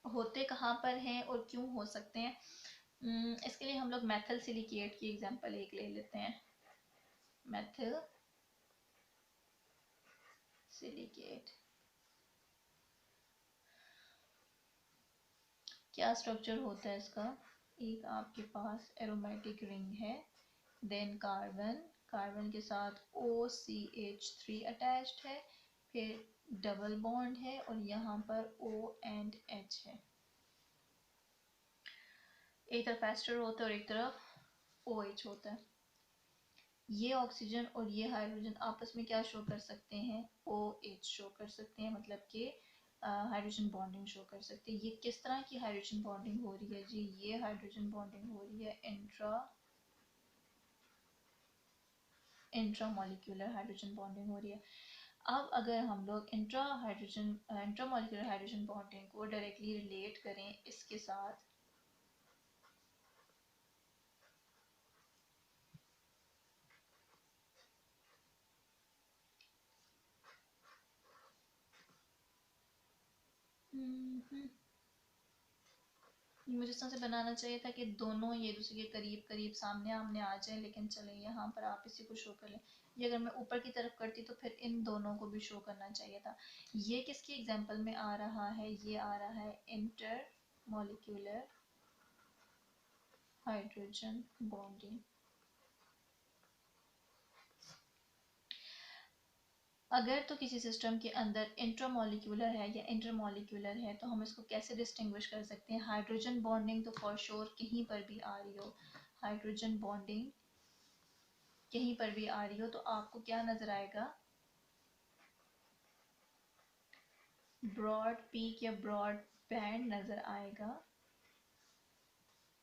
होते कहाँ पर हैं और क्यों हो सकते हैं। इसके लिए हम लोग मेथल सिलिकेट की एग्जांपल एक ले लेते हैं, मेथल सिलिकेट, क्या स्ट्रक्चर होता है इसका, एक आपके पास एरोमेटिक रिंग है, देन कार्बन के साथ OCH3 अटैच्ड है, फिर डबल बॉन्ड है और यहाँ पर O एंड H है। एक तरफ एस्टर होता है और एक तरफ OH होता है। ये ऑक्सीजन और ये हाइड्रोजन आपस में क्या शो कर सकते हैं, OH शो कर सकते हैं, मतलब कि हाइड्रोजन बॉन्डिंग शो कर सकते हैं। ये किस तरह की हाइड्रोजन बॉन्डिंग हो रही है जी, ये हाइड्रोजन बॉन्डिंग हो रही है इंट्रामोलिक्यूलर हाइड्रोजन बॉन्डिंग हो रही है। अब अगर हम लोग इंट्रामोलिक्यूलर हाइड्रोजन बॉन्डिंग को डायरेक्टली रिलेट करें इसके साथ, मुझे इस तरह से बनाना चाहिए था कि दोनों ये दूसरे के करीब करीब सामने आमने आ जाए, लेकिन चले यहाँ पर आप इसी को शो कर लें। ये अगर मैं ऊपर की तरफ करती तो फिर इन दोनों को भी शो करना चाहिए था। ये किसकी एग्जांपल में आ रहा है, ये आ रहा है इंटर मॉलिक्यूलर हाइड्रोजन बॉन्डिंग। अगर तो किसी सिस्टम के अंदर इंट्रामोलिक्यूलर है या इंटरमोलिक्यूलर है तो हम इसको कैसे डिस्टिंग्विश कर सकते हैं। हाइड्रोजन बॉन्डिंग तो फॉर श्योर कहीं पर भी आ रही हो, हाइड्रोजन बॉन्डिंग कहीं पर भी आ रही हो तो आपको क्या नजर आएगा, ब्रॉड पीक या ब्रॉड बैंड नजर आएगा,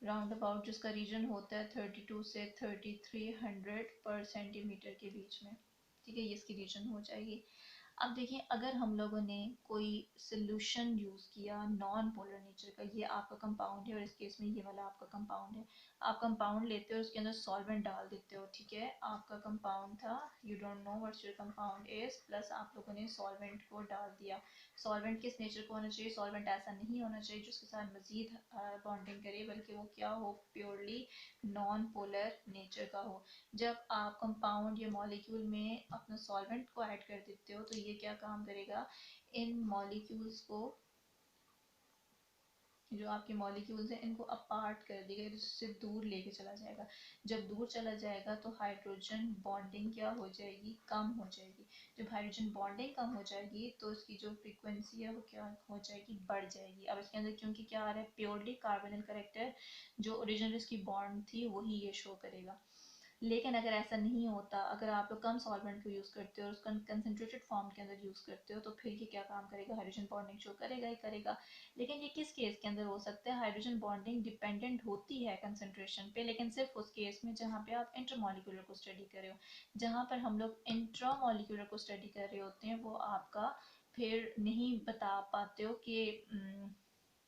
राउंड अबाउट जिसका रीजन होता है 32 से 3300 पर सेंटीमीटर के बीच में। ठीक है, ये इसकी रीजन हो जाएगी। अब देखिए, अगर हम लोगों ने कोई सोल्यूशन यूज़ किया नॉन पोलर नेचर का, ये आपका कंपाउंड है और इस केस में ये वाला आपका कंपाउंड है। आप कंपाउंड लेते हो, उसके अंदर सॉल्वेंट डाल देते हो। ठीक है, आपका कंपाउंड था, you don't know what's your compound is, plus आप लोगों ने सॉल्वेंट को डाल दिया। सॉल्वेंट किस नेचर का होना चाहिए, सॉल्वेंट ऐसा नहीं होना चाहिए जो उसके साथ मजीद बॉन्डिंग करे, बल्कि वो क्या हो, प्योरली नॉन पोलर नेचर का हो। जब आप कंपाउंड या मॉलिक्यूल में अपना सॉल्वेंट को ऐड कर देते हो तो ये क्या काम करेगा, इन मॉलिक्यूल्स को, जो आपके मॉलिक्यूल्स हैं इनको अपार्ट कर देगा, इससे दूर लेके चला जाएगा। जब दूर चला जाएगा तो हाइड्रोजन बॉन्डिंग क्या हो जाएगी, कम हो जाएगी। जब हाइड्रोजन बॉन्डिंग कम हो जाएगी तो इसकी जो फ्रीक्वेंसी है वो क्या हो जाएगी, बढ़ जाएगी। अब इसके अंदर क्योंकि क्या आ रहा है, प्योरली कार्बोनिल करेक्टर, जो ओरिजिनल इसकी बॉन्ड थी वही ये शो करेगा। लेकिन अगर ऐसा नहीं होता, अगर आप लोग कम सॉल्वेंट को यूज़ करते हो और उसका कंसनट्रेटेड फॉर्म के अंदर यूज़ करते हो तो फिर ये क्या काम करेगा, हाइड्रोजन बॉन्डिंग शो करेगा ही करेगा। लेकिन ये किस केस के अंदर हो सकता है, हाइड्रोजन बॉन्डिंग डिपेंडेंट होती है कंसनट्रेशन पे, लेकिन सिर्फ उस केस में जहाँ पे आप इंटरमोलिकुलर को स्टडी कर रहे हो। जहाँ पर हम लोग इंट्रामोलिकुलर को स्टडी कर रहे होते हैं वो आपका फिर नहीं बता पाते हो कि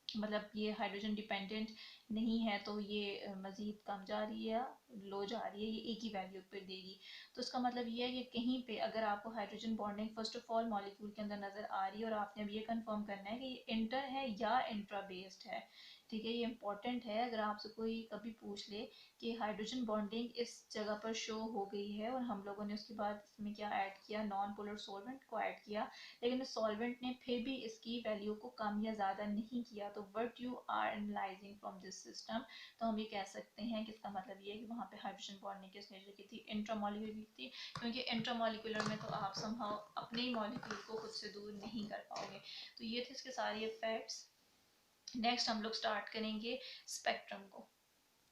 मतलब ये हाइड्रोजन डिपेंडेंट नहीं है तो ये मज़ीद कम जा रही है, लो जा रही है, ये एक ही वैल्यू पर देगी। तो इसका मतलब ये है कि कहीं पे अगर आपको hydrogen bonding first of all molecule के अंदर नज़र आ रही है और आपने अब ये कंफर्म करना है कि ये इंटर है या इंट्रा बेस्ड है। ठीक है, ये इंपॉर्टेंट है। अगर आपसे कोई कभी पूछ ले कि हाइड्रोजन बॉन्डिंग इस जगह पर शो हो गई है और हम लोगों ने उसके बाद इसमें क्या ऐड किया, नॉन पोलर सॉल्वेंट को ऐड किया, लेकिन उस सॉल्वेंट ने फिर भी इसकी वैल्यू को कम या ज़्यादा नहीं किया, तो what you are analysing from this system, तो हम ये कह सकते हैं कि इसका मतलब ये है कि वहाँ पे हाइड्रोजन बॉन्डिंग किस नेचर की थी, इंट्रामोलिकुलर की थी। क्योंकि इंट्रामोलिकुलर में तो आप समहाउ अपने ही मॉलिक्यूल को खुद से दूर नहीं कर पाओगे। तो ये थे इसके सारे इफेक्ट्स। नेक्स्ट हम लोग स्टार्ट करेंगे स्पेक्ट्रम को।